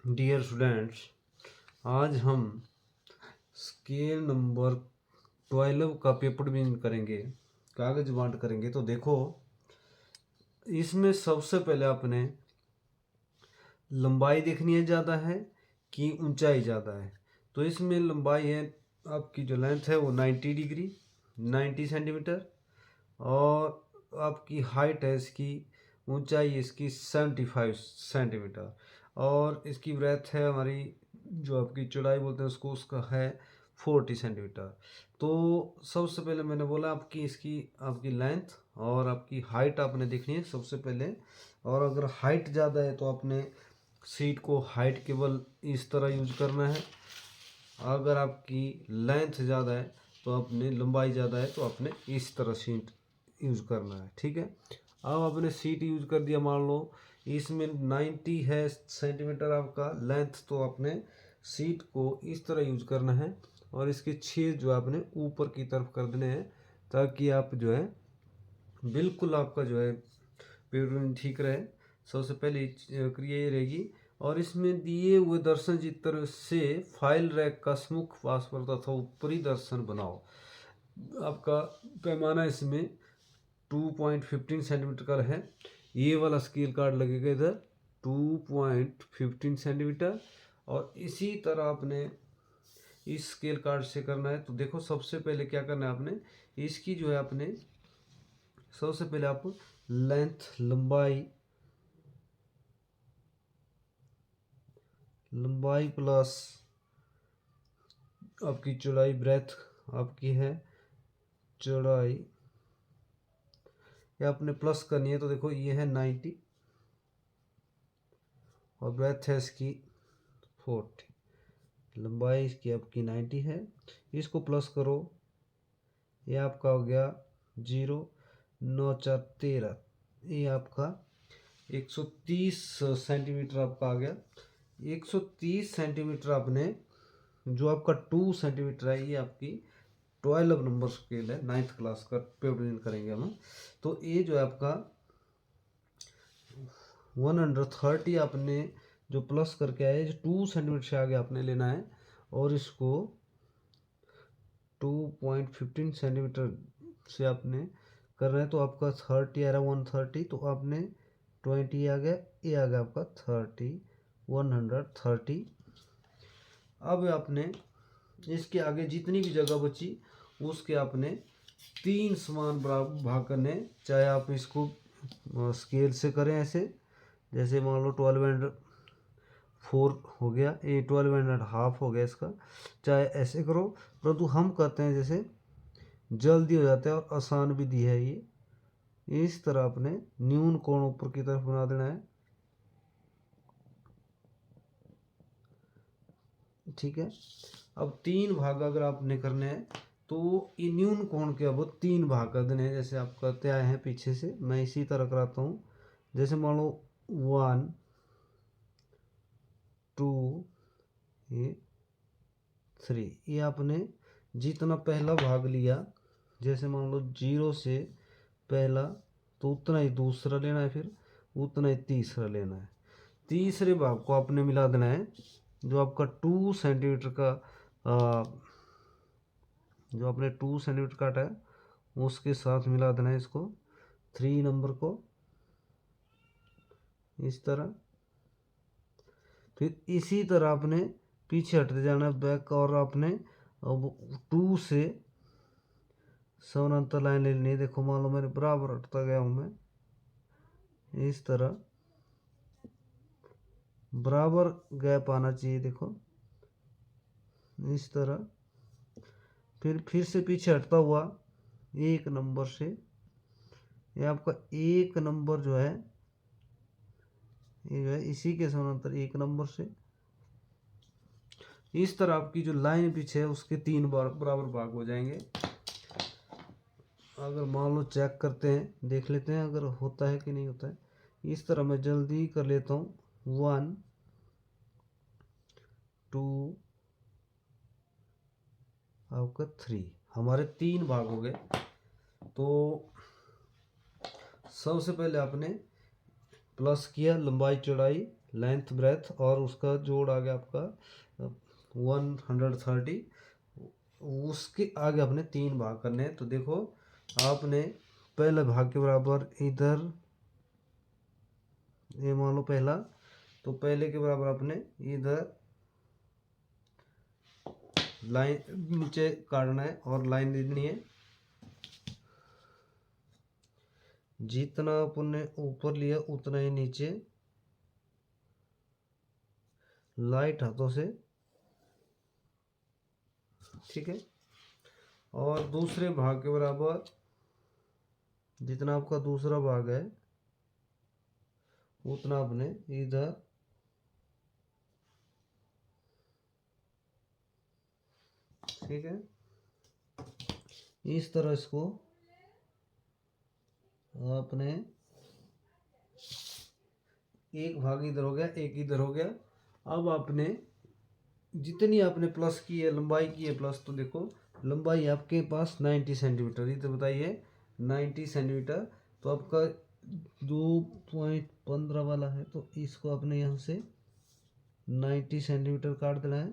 Dear students, आज हम scale number 12 का पेपर बिन करेंगे, कागज बांट करेंगे। तो देखो, इसमें सबसे पहले आपने लंबाई देखनी है ज़्यादा है कि ऊंचाई ज़्यादा है। तो इसमें लंबाई है, आपकी जो लेंथ है वो 90 डिग्री 90 सेंटीमीटर, और आपकी हाइट है इसकी, ऊंचाई इसकी 75 सेंटीमीटर, और इसकी ब्रेथ है हमारी, जो आपकी चौड़ाई बोलते हैं उसको, उसका है 40 सेंटीमीटर। तो सबसे पहले मैंने बोला आपकी इसकी आपकी लेंथ और आपकी हाइट आपने देखनी है सबसे पहले। और अगर हाइट ज़्यादा है तो आपने सीट को हाइट केवल इस तरह यूज करना है। अगर आपकी लेंथ ज़्यादा है तो आपने लंबाई ज़्यादा है तो आपने इस तरह सीट यूज करना है, ठीक है। अब आपने सीट यूज कर दिया, मान लो इसमें 90 है सेंटीमीटर आपका लेंथ, तो आपने सीट को इस तरह यूज करना है और इसके छेद जो आपने ऊपर की तरफ कर देने हैं, ताकि आप जो है बिल्कुल आपका जो है पेपर ठीक रहे। सबसे पहले क्रिया ये रहेगी। और इसमें दिए हुए दर्शन चित्र से फाइल रैक का सम्मुख पार्श्व तथा ऊपरी दर्शन बनाओ। आपका पैमाना इसमें 2.15 सेंटीमीटर का है। ये वाला स्केल कार्ड लगेगा इधर 2.15 सेंटीमीटर, और इसी तरह आपने इस स्केल कार्ड से करना है। तो देखो, सबसे पहले क्या करना है आपने, इसकी जो है आपने सबसे पहले आप लेंथ लंबाई प्लस आपकी चौड़ाई, ब्रेथ आपकी है चौड़ाई, ये आपने प्लस करनी है। तो देखो, ये है 90 और ब्रेथ है इसकी 40। लंबाई इसकी आपकी 90 है, इसको प्लस करो, ये आपका हो गया 0 9 4 13, ये आपका 130 सेंटीमीटर आपका आ गया। 130 सेंटीमीटर आपने, जो आपका 2 सेंटीमीटर है, ये आपकी 12 नंबर स्केल है, 9th क्लास का पेपर करेंगे हम। तो ये जो है आपका 130 आपने जो प्लस करके आए, जो 2 सेंटीमीटर से आगे आपने लेना है, और इसको 2.15 सेंटीमीटर से आपने कर रहे हैं। तो आपका 30 आ रहा है 130, तो आपने 20 आ गया, ये आ गया आपका 30 130। अब आपने इसके आगे जितनी भी जगह बची उसके आपने 3 समान बराबर भाग करने। चाहे आप इसको स्केल से करें ऐसे, जैसे मान लो 12.4 हो गया, ये 12.5 हो गया इसका, चाहे ऐसे करो। परंतु हम कहते हैं जैसे जल्दी हो जाता है और आसान विधि है ये। इस तरह अपने न्यून कोण ऊपर की तरफ बना देना है, ठीक है। अब 3 भाग अगर आपने करने हैं तो ये न्यून कोण के अब 3 भाग कर देने हैं, जैसे आप करते आए हैं पीछे से। मैं इसी तरह कराता हूँ। जैसे मान लो 1 2 ये 3, ये आपने जितना पहला भाग लिया, जैसे मान लो 0 से पहला, तो उतना ही दूसरा लेना है, फिर उतना ही तीसरा लेना है। तीसरे भाग को आपने मिला देना है, जो आपका 2 सेंटीमीटर का जो आपने 2 सेंटीमीटर काटा है उसके साथ मिला देना है इसको, 3 नंबर को इस तरह। फिर इसी तरह आपने पीछे हटते जाना है बैक, और आपने अब 2 से समानांतर लाइन लेनी है। देखो, मान लो मेरे बराबर हटता गया हूँ मैं, इस तरह बराबर गैप आना चाहिए, देखो इस तरह। फिर से पीछे हटता हुआ 1 नंबर से, ये आपका 1 नंबर जो है, ये जो है इसी के समानांतर 1 नंबर से। इस तरह आपकी जो लाइन पीछे है उसके 3 बार बराबर भाग हो जाएंगे। अगर मान लो चेक करते हैं, देख लेते हैं अगर होता है कि नहीं होता है। इस तरह मैं जल्दी कर लेता हूँ। 1 2 आपका 3, हमारे 3 भाग हो गए। तो सबसे पहले आपने प्लस किया लंबाई चौड़ाई, लेंथ ब्रेथ और उसका जोड़ आ गया आपका 130। उसके आगे आपने 3 भाग करने हैं। तो देखो आपने पहले भाग के बराबर इधर ये मान लो पहला, तो पहले के बराबर आपने इधर लाइन नीचे काटना है और लाइन देनी है। जितना आपने ऊपर लिया उतना ही नीचे लाइट हाथों से, ठीक है। और दूसरे भाग के बराबर जितना आपका दूसरा भाग है उतना आपने इधर ठीक है, इस तरह इसको आपने एक भाग इधर हो गया, एक इधर हो गया। अब आपने जितनी आपने प्लस की है, लंबाई की है प्लस, तो देखो लंबाई आपके पास 90 सेंटीमीटर, ये तो बताइए 90 सेंटीमीटर। तो आपका 2.15 वाला है, तो इसको आपने यहाँ से 90 सेंटीमीटर काट देना है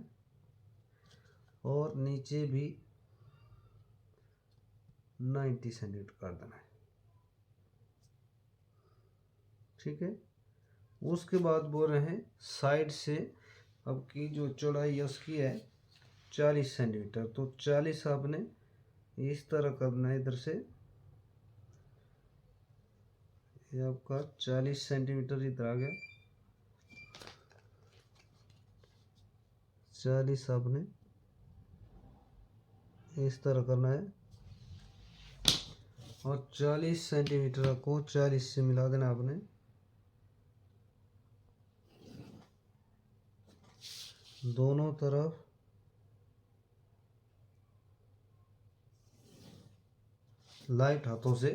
और नीचे भी 90 सेंटीमीटर काट देना है, ठीक है। उसके बाद बोल रहे हैं साइड से अब की जो चौड़ाई उसकी है 40 सेंटीमीटर। तो 40 आपने इस तरह करना है इधर से, ये आपका 40 सेंटीमीटर इधर आ गया। 40 आपने इस तरह करना है और 40 सेंटीमीटर को 40 से मिला देना आपने। दोनों तरफ लाइट हाथों से।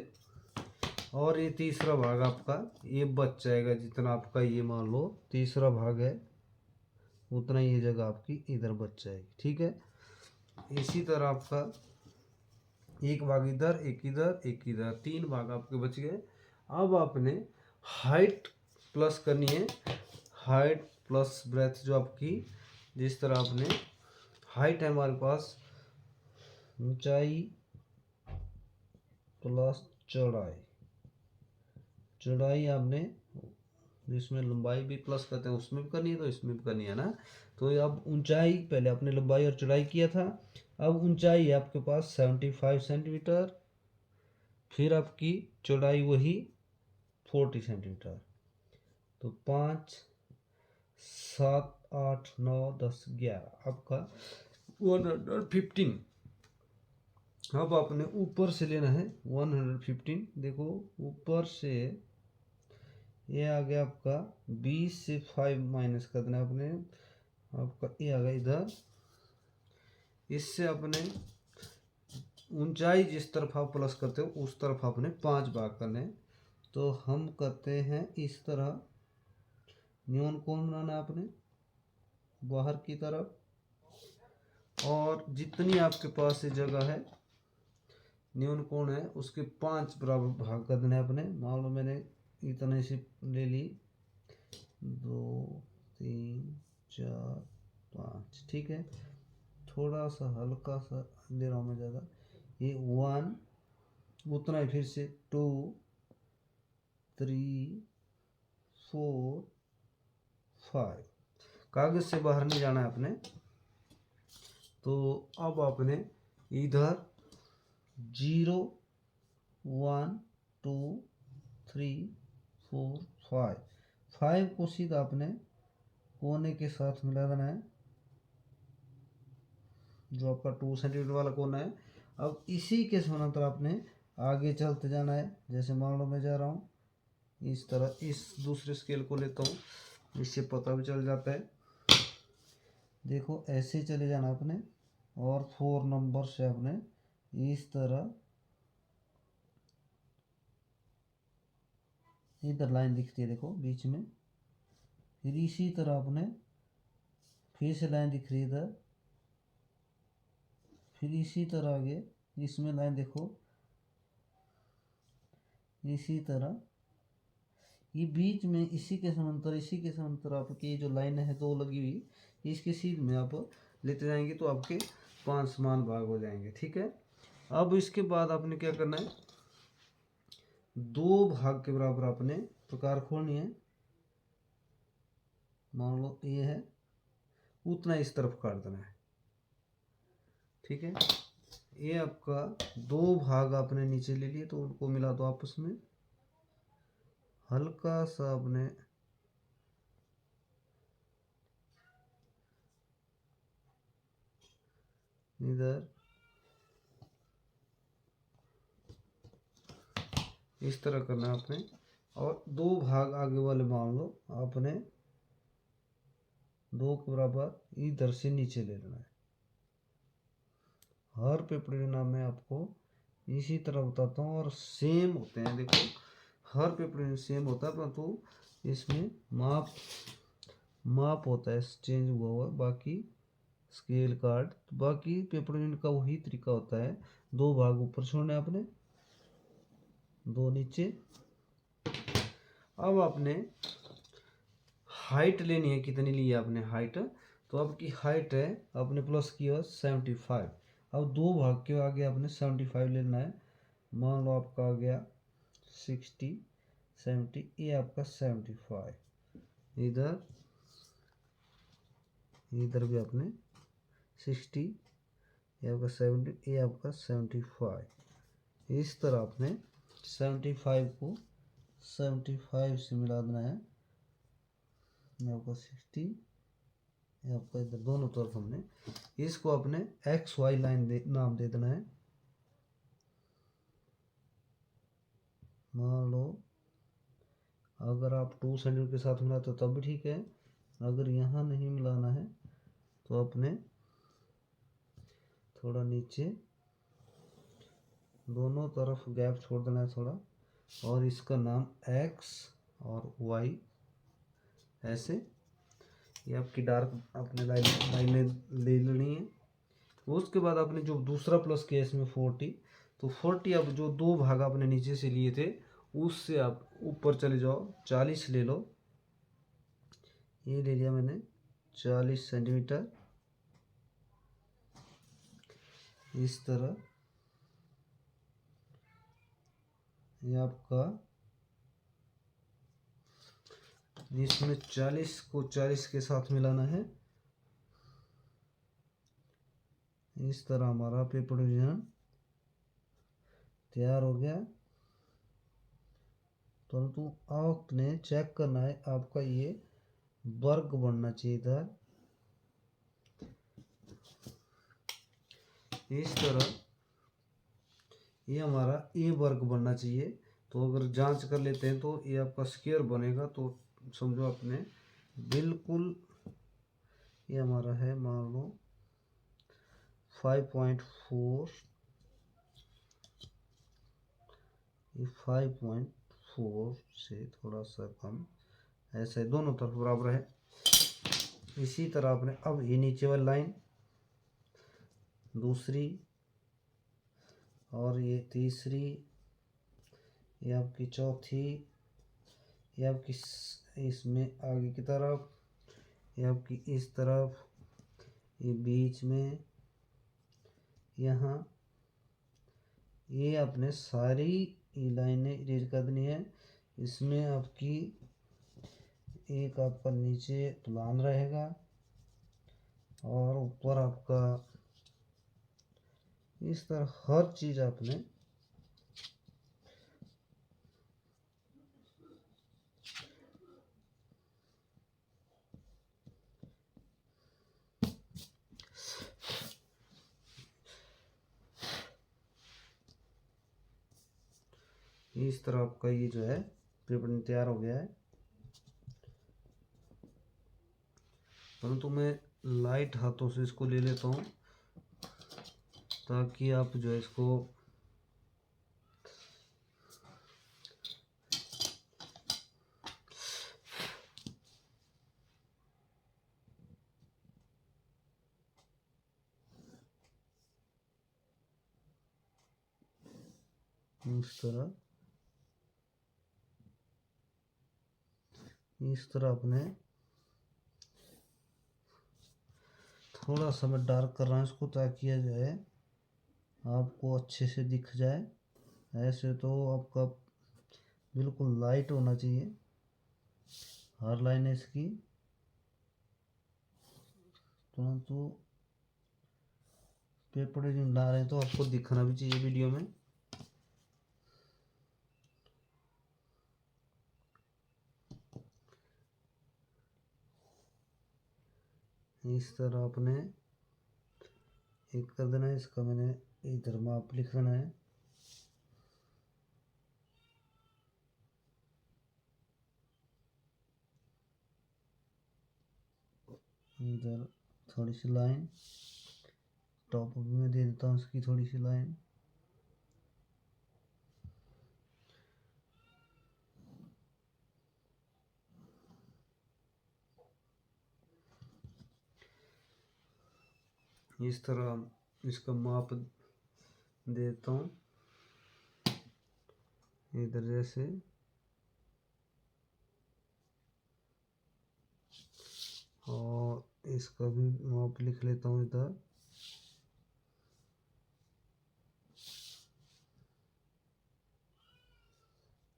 और ये तीसरा भाग आपका ये बच जाएगा, जितना आपका ये मान लो तीसरा भाग है उतना ये जगह आपकी इधर बच जाएगी, ठीक है। इसी तरह आपका एक भाग इधर, एक इधर, एक इधर, 3 भाग आपके बच गए। अब आपने हाइट प्लस करनी है, हाइट प्लस ब्रेथ जो आपकी, जिस तरह आपने हाइट है हमारे पास ऊंचाई प्लस चौड़ाई, चौड़ाई आपने जिसमें लंबाई भी प्लस करते हैं उसमें भी करनी है, तो इसमें भी करनी है ना। तो अब ऊंचाई पहले आपने लंबाई और चौड़ाई किया था, अब ऊंचाई है आपके पास 75 सेंटीमीटर, फिर आपकी चौड़ाई वही 40 सेंटीमीटर। तो 5 7 8 9 10 11 आपका 115। अब आपने ऊपर से लेना है 115। देखो ऊपर से ये आ गया आपका 20 से 5 माइनस कर देना आपने, आपका ये आ गया इधर। इससे अपने ऊंचाई जिस तरफ आप प्लस करते हो उस तरफ आपने 5 भाग करने हैं। तो हम करते हैं इस तरह, न्यून कोण बनाना आपने बाहर की तरफ, और जितनी आपके पास ये जगह है न्यून कोण है उसके 5 बराबर भाग कर देने अपने। मान लो मैंने इतने से ले ली, 2 3 4 5, ठीक है। थोड़ा सा हल्का सा ले रहा हूँ मैं ज़्यादा, ये 1 उतना ही, फिर से 2 3 4 5, कागज से बाहर नहीं जाना है अपने। तो अब आपने इधर 0 1 2 3 4 5 को सीधा आपने कोने के साथ मिला देना है, जो आपका 2 सेंटीमीटर वाला कोना है। अब इसी के समानांतर आपने आगे चलते जाना है। जैसे मान लो मैं जा रहा हूँ इस तरह, इस दूसरे स्केल को लेता हूँ, इससे पता भी चल जाता है। देखो ऐसे चले जाना आपने, और 4 नंबर से आपने इस तरह इधर लाइन दिखती है देखो बीच में, फिर इसी तरह आपने फिर से लाइन दिख रही है इधर, फिर इसी तरह आगे इसमें लाइन देखो इसी तरह, ये बीच में इसी के समांतर आपकी जो लाइन है दो लगी हुई, इसके सीध में आप लेते जाएंगे तो आपके 5 समान भाग हो जाएंगे। ठीक है, अब इसके बाद आपने क्या करना है, 2 भाग के बराबर आपने प्रकार खोलनी है। मान लो ये है, उतना इस तरफ काट देना है। ठीक है, ये आपका 2 भाग आपने नीचे ले लिए तो उनको मिला दो आपस में, हल्का सा आपने इधर इस तरह करना है आपने, और 2 भाग आगे वाले मान लो आपने 2 के बराबर इधर से नीचे ले लेना है। हर पेपर नाम में आपको इसी तरह बताता हूँ, और सेम होते हैं। देखो हर पेपर सेम होता है, परंतु इसमें माप होता है चेंज हुआ बाकी स्केल कार्ड, बाकी पेपर का वही तरीका होता है। 2 भाग ऊपर छोड़ने आपने, 2 नीचे। अब आपने हाइट लेनी है, कितनी ली है आपने हाइट, तो आपकी हाइट है आपने प्लस की है 75। अब 2 भाग के आगे आपने 75 लेना है। मान लो आपका आ गया 60 70, ये आपका 75। इधर भी आपने 60, ये आपका 70, ये आपका 75। इस तरह आपने 75 को 75 से मिला देना है। ये आपका 60, ये आपका इधर दोनों तरफ हमने इसको अपने XY लाइन नाम दे देना है। मान लो अगर आप 2 सेंटीमीटर के साथ मिलाते हो तब भी ठीक है, अगर यहाँ नहीं मिलाना है तो अपने थोड़ा नीचे दोनों तरफ गैप छोड़ देना है थोड़ा, और इसका नाम X और Y ऐसे, ये आपकी डार्क अपने लाइनें ले लेनी है। उसके बाद आपने जो दूसरा प्लस किया इसमें 40, तो 40 अब जो 2 भाग आपने नीचे से लिए थे उससे आप ऊपर चले जाओ, 40 ले लो। ये ले लिया मैंने 40 सेंटीमीटर, इस तरह। ये आपका इसमें 40 को 40 के साथ मिलाना है। इस तरह हमारा पेपर डिवीजन तैयार हो गया। परंतु आपने चेक करना है आपका ये वर्ग बनना चाहिए था, इस तरह ये हमारा ए वर्ग बनना चाहिए। तो अगर जांच कर लेते हैं तो ये आपका स्क्वायर बनेगा, तो समझो आपने बिल्कुल ये हमारा है, मान लो 5.4, ये 5.4 से थोड़ा सा कम, ऐसे दोनों तरफ बराबर है। इसी तरह आपने अब ये नीचे वाली लाइन दूसरी, और ये तीसरी, ये आपकी चौथी, ये आपकी इसमें आगे की तरफ, ये आपकी इस तरफ, ये बीच में, यहाँ ये आपने सारी लाइनें इरेज कर देनी है। इसमें आपकी एक आपका नीचे प्लान रहेगा और ऊपर आपका इस तरह हर चीज़ आपने इस तरह आपका ये जो है पेपर तैयार हो गया है। परंतु मैं लाइट हाथों से इसको ले लेता हूँ ताकि आप जो है इसको इस तरह इस तरह अपने थोड़ा सा मैं डार्क कर रहा हूँ इसको, ताकि यह जो है आपको अच्छे से दिख जाए। ऐसे तो आपका बिल्कुल लाइट होना चाहिए हर लाइन इसकी, परंतु पेपर जो ला रहे हैं तो आपको दिखना भी चाहिए वीडियो में। इस तरह अपने एक कर देना है। इसका मैंने इधर माप लिख देना है। इधर थोड़ी सी लाइन, टॉप भी मैं दे देता हूँ इसकी थोड़ी सी लाइन। इस तरह इसका माप देता हूँ इधर जैसे, और इसका भी माप लिख लेता हूँ इधर।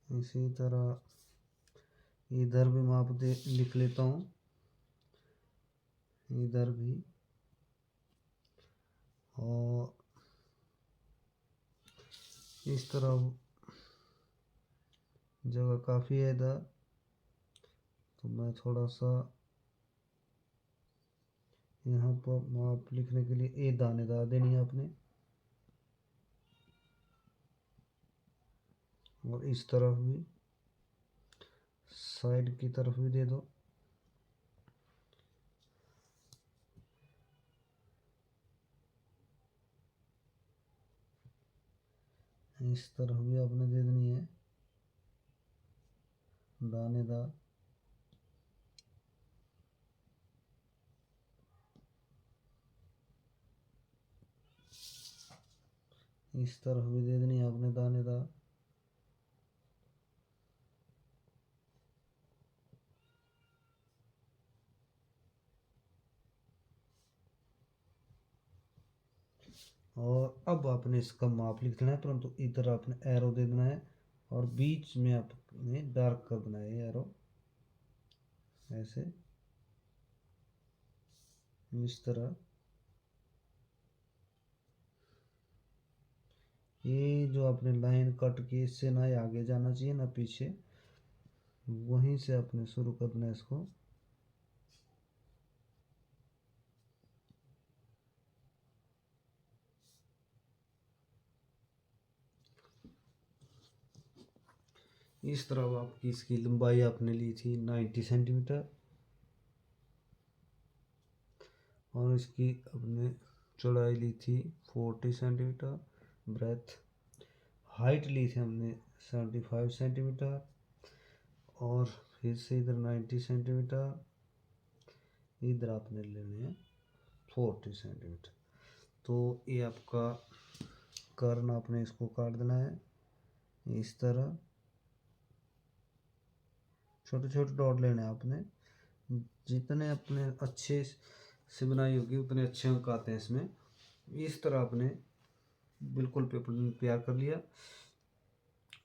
इसी तरह इधर भी माप दे लिख लेता हूँ, इधर भी। और इस तरह जगह काफ़ी है इधर, तो मैं थोड़ा सा यहाँ पर माप लिखने के लिए ये दानेदार देनी है अपने। और इस तरफ भी, साइड की तरफ भी दे दो। इस तरफ भी आपने दे देनी है दानेदार। इस तरफ भी दे देनी है आपने दानेदार। और अब आपने इसका माप लिख देना है, परंतु इधर आपने एरो दे देना है और बीच में आपने डार्क कर देना है एरो ऐसे, इस तरह। ये जो आपने लाइन कट के, इससे ना ही आगे जाना चाहिए ना पीछे, वहीं से आपने शुरू करना है इसको। इस तरह आपकी इसकी लंबाई आपने ली थी 90 सेंटीमीटर, और इसकी अपने चौड़ाई ली थी 40 सेंटीमीटर। ब्रेथ हाइट ली थी हमने 75 सेंटीमीटर, और फिर से इधर 90 सेंटीमीटर, इधर आपने लेने हैं 40 सेंटीमीटर। तो ये आपका कर्न आपने इसको काट देना है इस तरह। छोटे छोटे डॉट लेने हैं आपने, जितने अपने अच्छे से बनाई होगी उतने अच्छे अंक आते हैं इसमें। इस तरह आपने बिल्कुल पेपर तैयार कर लिया।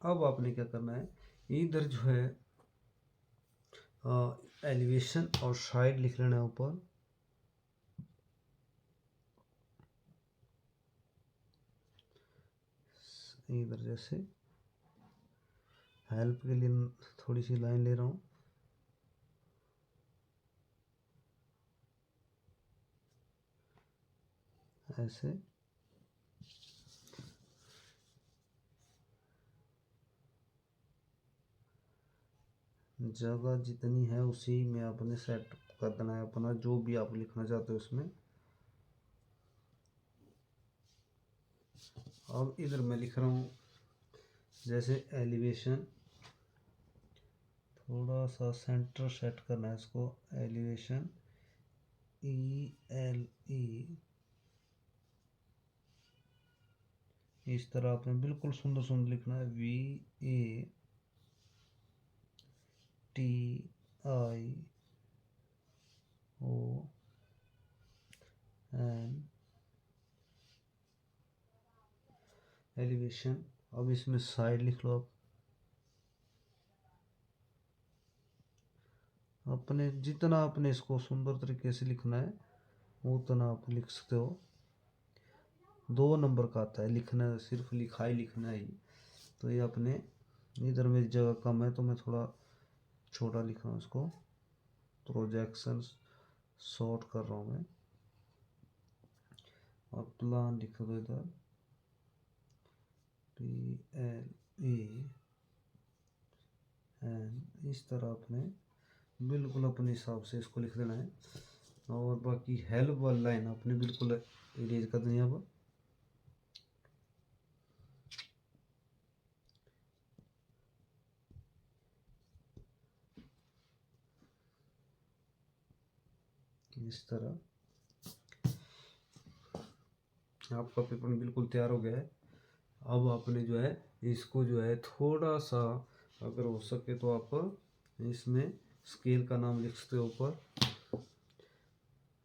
अब आपने क्या करना है, इधर जो है एलिवेशन और साइड लिख लेना है ऊपर। इधर जैसे हेल्प के लिए थोड़ी सी लाइन ले रहा हूँ, ऐसे। जगह जितनी है उसी में आपने सेट कर देना है अपना, जो भी आप लिखना चाहते हो उसमें। अब इधर मैं लिख रहा हूँ जैसे एलिवेशन, थोड़ा सा सेंटर सेट करना है इसको। एलिवेशन ELE, इस तरह आपने बिल्कुल सुंदर सुंदर लिखना है। VATE ION elevation. अब इसमें साइड लिख लो आप, अपने जितना आपने इसको सुंदर तरीके से लिखना है उतना आप लिख सकते हो। 2 नंबर का आता है लिखना, सिर्फ लिखाई लिखना ही। तो ये अपने इधर मेरी जगह कम है तो मैं थोड़ा छोटा लिख रहा हूँ इसको। प्रोजेक्शन शॉर्ट कर रहा हूँ मैं, और प्लान लिख दो इधर PLAN। इस तरह अपने बिल्कुल अपने हिसाब से इसको लिख देना है। और बाकी हेल्प वाली लाइन आपने बिल्कुल इरेज कर देनी है। अब इस तरह आपका पेपर बिल्कुल तैयार हो गया है। अब आपने जो है इसको जो है थोड़ा सा अगर हो सके तो आप इसमें स्केल का नाम लिख सकते हो ऊपर।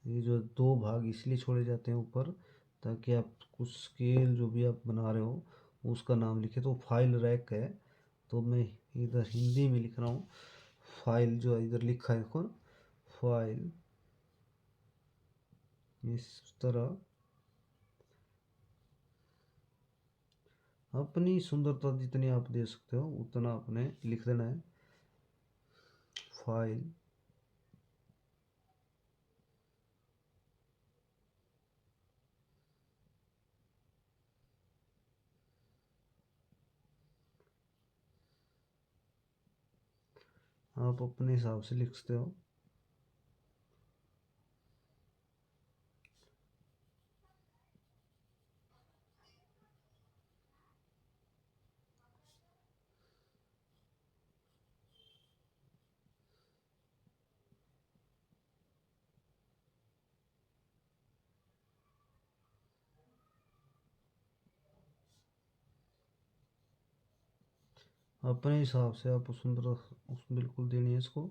ये जो 2 भाग इसलिए छोड़े जाते हैं ऊपर ताकि आप कुछ स्केल जो भी आप बना रहे हो उसका नाम लिखे। तो फाइल रैक है तो मैं इधर हिंदी में लिख रहा हूँ। फाइल जो इधर लिखा है देखो, फाइल। इस तरह अपनी सुंदरता जितनी आप दे सकते हो उतना आपने लिख देना है। फाइल आप अपने हिसाब से लिख सकते हो। अपने हिसाब से आप सुंदरता बिल्कुल देनी है इसको।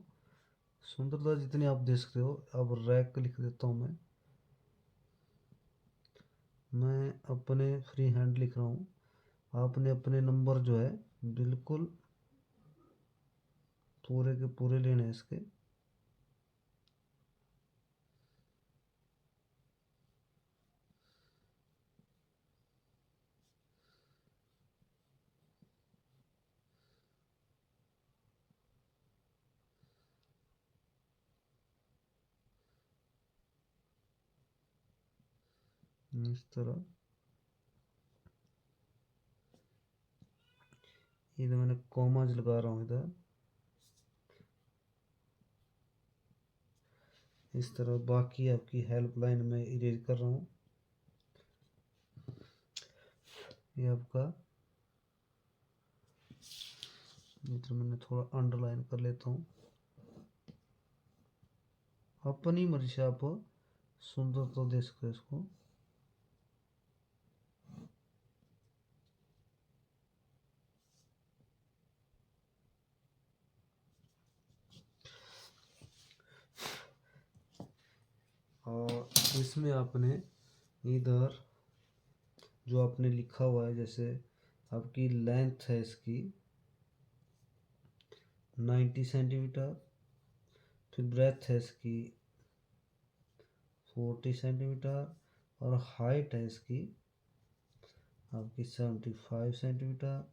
सुंदरता जितनी आप दे सकते हो। अब रैक लिख देता हूँ मैं अपने फ्री हैंड लिख रहा हूँ। आपने अपने नंबर जो है बिल्कुल पूरे के पूरे लेने हैं इसके। इस तरह इधर मैंने कॉमाज लगा रहा हूँ इधर। इस तरह बाकी आपकी हेल्पलाइन में इरेज कर रहा हूँ। ये आपका इधर मैंने थोड़ा अंडरलाइन कर लेता हूँ। अपनी मर्जी से आप सुंदर तो दे सकते हो इसको। और इसमें आपने इधर जो आपने लिखा हुआ है, जैसे आपकी लेंथ है इसकी 90 सेंटीमीटर, फिर ब्रेथ है इसकी 40 सेंटीमीटर, और हाइट है इसकी आपकी 75 सेंटीमीटर।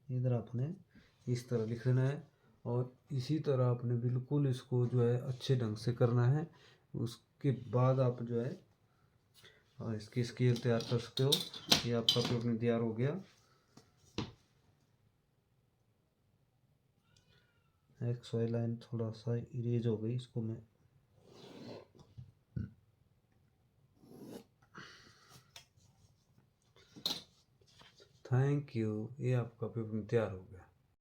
इधर आपने इस तरह लिख देना है। और इसी तरह आपने बिल्कुल इसको जो है अच्छे ढंग से करना है। उसके बाद आप जो है और इसकी स्केल तैयार कर सकते हो। ये आपका पेपर तैयार हो गया। एक्स वाई लाइन थोड़ा सा इरेज हो गई, इसको मैं थैंक यू। ये आपका पेपर तैयार हो गया।